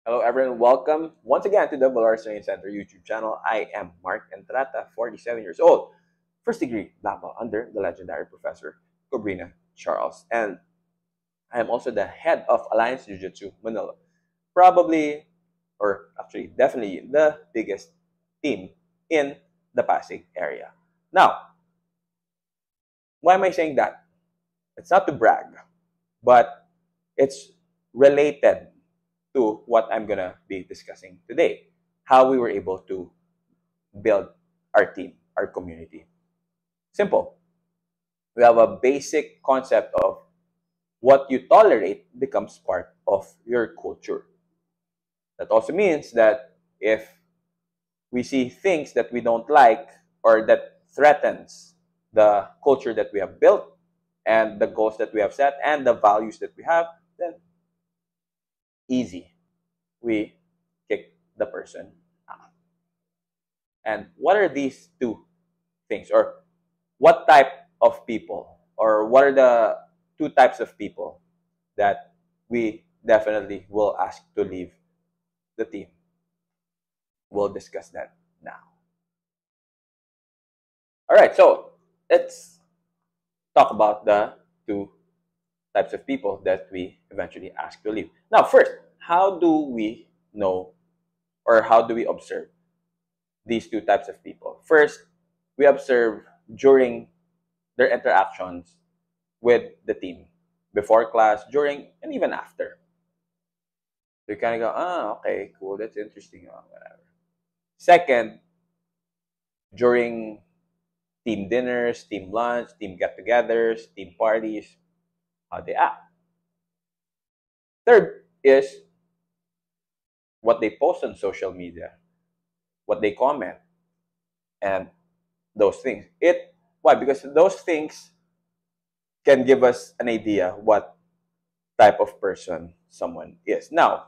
Hello, everyone. Welcome once again to the Valores Training Center YouTube channel. I am Mark Entrata, 47 years old, first degree black belt under the legendary Professor Cobrina Charles. And I am also the head of Alliance Jiu-Jitsu Manila. Probably, or actually, definitely the biggest team in the Pasig area. Now, why am I saying that? It's not to brag, but it's related to what I'm going to be discussing today. How we were able to build our team, our community. Simple. We have a basic concept of what you tolerate becomes part of your culture. That also means that if we see things that we don't like or that threatens the culture that we have built and the goals that we have set and the values that we have, then easy. We kick the person out. And what are these two things? Or what type of people? Or what are the two types of people that we definitely will ask to leave the team? We'll discuss that now. All right, so let's talk about the two types of people that we eventually ask to leave. Now, first, how do we know or how do we observe these two types of people? First, we observe during their interactions with the team, before class, during, and even after. So you kind of go, okay, cool, that's interesting, whatever. Second, during team dinners, team lunch, team get-togethers, team parties, how they act. Third is what they post on social media, what they comment, and those things. Why? Because those things can give us an idea what type of person someone is. Now,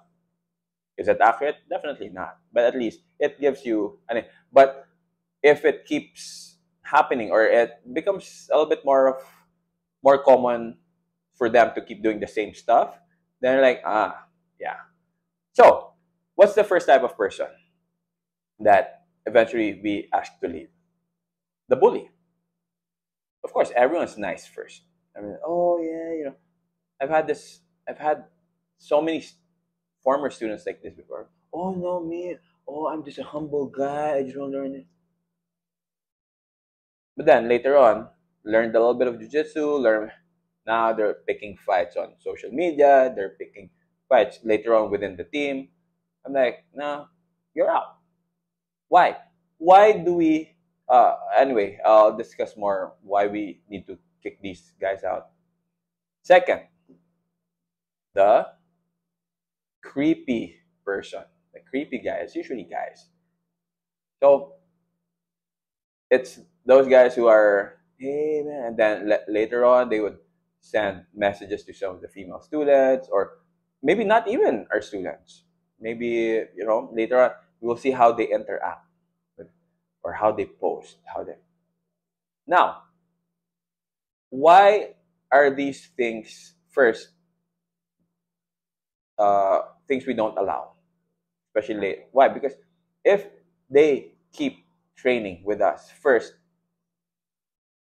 is it accurate? Definitely not. But at least it gives you but if it keeps happening or it becomes a little bit more common for them to keep doing the same stuff, then they're like, yeah. So, what's the first type of person that eventually we ask to leave? The bully. Of course, everyone's nice first. I mean, oh yeah, I've had so many former students like this before. Oh no, me. Oh, I'm just a humble guy. I just want to learn it. But then later on, learned a little bit of jujitsu. Now they're picking fights on social media. They're picking fights later on within the team. I'm like, no, you're out. Why? Why do we? Anyway, I'll discuss more why we need to kick these guys out. Second, the creepy person. The creepy guys, usually guys. So it's those guys who are, hey man, and then later on they would send messages to some of the female students, or maybe not even our students. Maybe later on we'll see how they interact with, or how they post, how they. Now, why are these things first? Things we don't allow, especially late. Why? Because if they keep training with us first,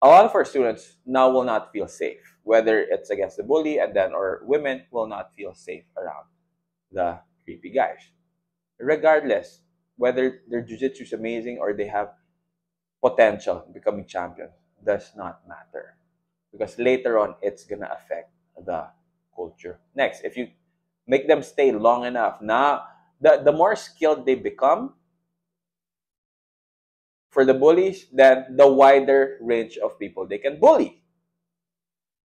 a lot of our students now will not feel safe, whether it's against the bully and then or women will not feel safe around the creepy guys. Regardless, whether their jiu-jitsu is amazing or they have potential becoming champions, does not matter. Because later on, it's going to affect the culture. Next, if you make them stay long enough, now the more skilled they become, for the bullies, then the wider range of people they can bully.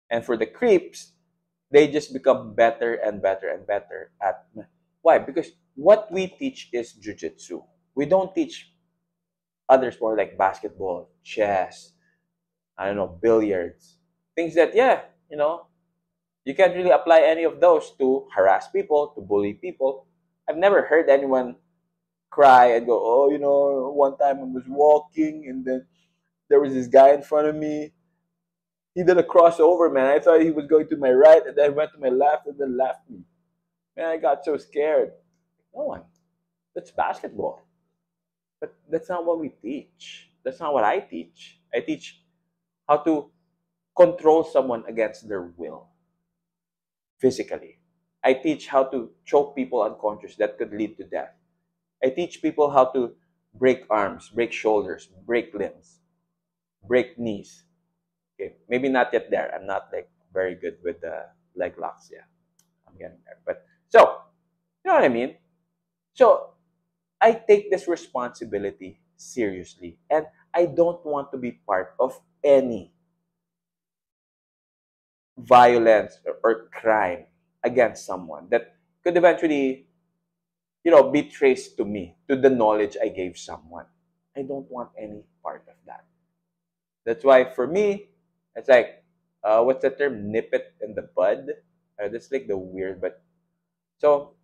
And for the creeps, they just become better and better and better at. Why? Because what we teach is jiu-jitsu. We don't teach other sports like basketball, chess, I don't know, billiards. Things that, you can't really apply any of those to harass people, to bully people. I've never heard anyone cry and go, oh, one time I was walking and then there was this guy in front of me. He did a crossover, man. I thought he was going to my right and then went to my left and then left me. Man, I got so scared. No one. That's basketball. But that's not what we teach. That's not what I teach. I teach how to control someone against their will physically. I teach how to choke people unconscious that could lead to death. I teach people how to break arms, break shoulders, break limbs, break knees. Okay, maybe not yet there. I'm not like very good with the leg locks. Yeah, I'm getting there. But so, you know what I mean? So I take this responsibility seriously, and I don't want to be part of any violence or crime against someone that could eventually, be traced to me, to the knowledge I gave someone. I don't want any part of that. That's why for me, it's like, what's the term? Nip it in the bud. That's like the weird, but so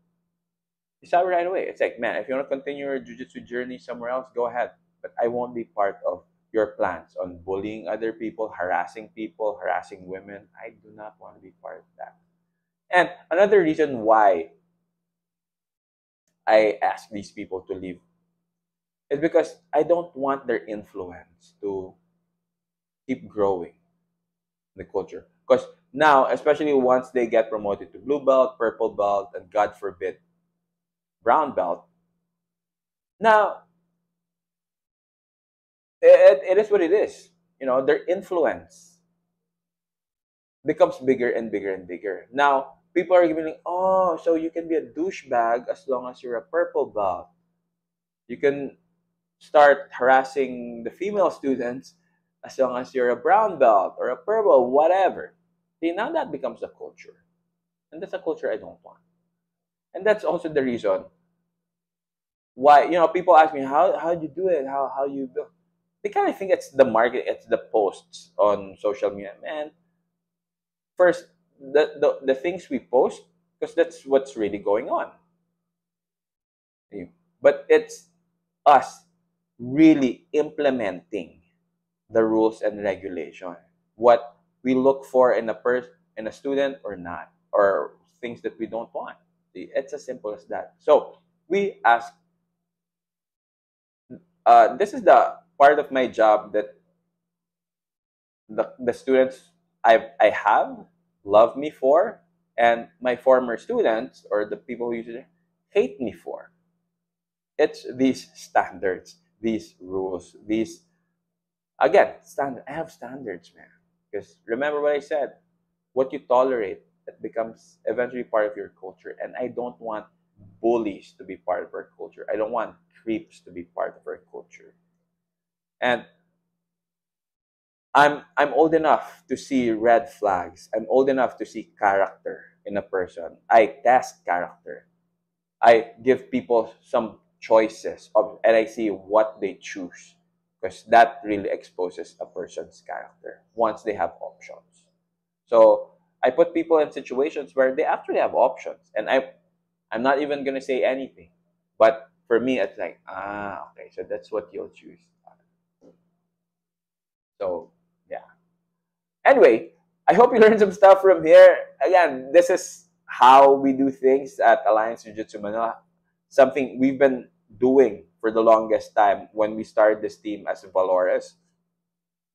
decide right away. It's like, man, if you want to continue your jujitsu journey somewhere else, go ahead. But I won't be part of your plans on bullying other people, harassing women. I do not want to be part of that. And another reason why I ask these people to leave is because I don't want their influence to keep growing in the culture. Because now, especially once they get promoted to blue belt, purple belt, and God forbid, brown belt, now it is what it is. Their influence becomes bigger and bigger and bigger. Now, people are giving, oh, so you can be a douchebag as long as you're a purple belt. You can start harassing the female students as long as you're a brown belt or a purple, whatever. See, now that becomes a culture. And that's a culture I don't want. And that's also the reason why, people ask me, how do you do it? How you build? They kind of think it's the market, it's the posts on social media. Man, first, the things we post, because that's what's really going on. But it's us really implementing the rules and regulation. What we look for in a student or not, or things that we don't want. It's as simple as that. So we ask. This is the part of my job that the students I have love me for, and my former students or the people who usually hate me for. It's these standards, these rules, these again standard. I have standards, man. Because remember what I said, what you tolerate, it becomes eventually part of your culture. And I don't want bullies to be part of our culture. I don't want creeps to be part of our culture. And I'm old enough to see red flags. I'm old enough to see character in a person. I test character. I give people some choices and I see what they choose, because that really exposes a person's character once they have options. So I put people in situations where they actually have options, and I'm not even gonna say anything. But for me, it's like, okay, so that's what you'll choose. So yeah. Anyway, I hope you learned some stuff from here. Again, this is how we do things at Alliance Jiu-Jitsu Manila. Something we've been doing for the longest time when we started this team as Valores,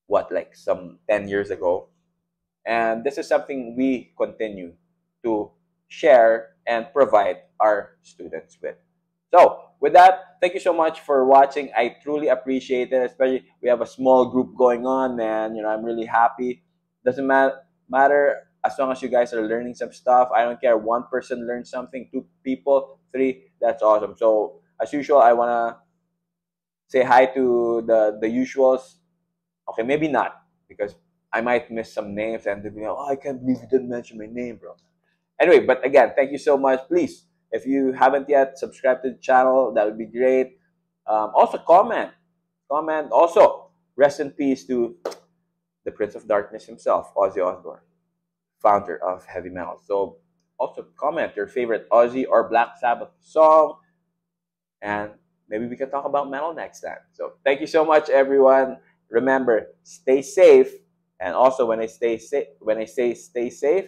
like some 10 years ago. And this is something we continue to share and provide our students with. So, with that, thank you so much for watching. I truly appreciate it. Especially we have a small group going on, man. I'm really happy. Doesn't matter as long as you guys are learning some stuff. I don't care. One person learns something, two people, three. That's awesome. So, as usual, I wanna say hi to the usuals. Okay, maybe not, because I might miss some names and they'll be like, oh, I can't believe you didn't mention my name, bro. Anyway, but again, thank you so much. Please, if you haven't yet, subscribe to the channel. That would be great. Also, comment. Comment. Also, rest in peace to the Prince of Darkness himself, Ozzy Osbourne, founder of heavy metal. So, also comment your favorite Ozzy or Black Sabbath song, and maybe we can talk about metal next time. So, thank you so much, everyone. Remember, stay safe. And also, when I say stay safe,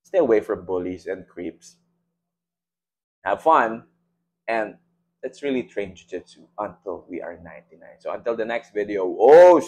stay away from bullies and creeps. have fun, and let's really train jiu-jitsu until we are 99. So until the next video, oh,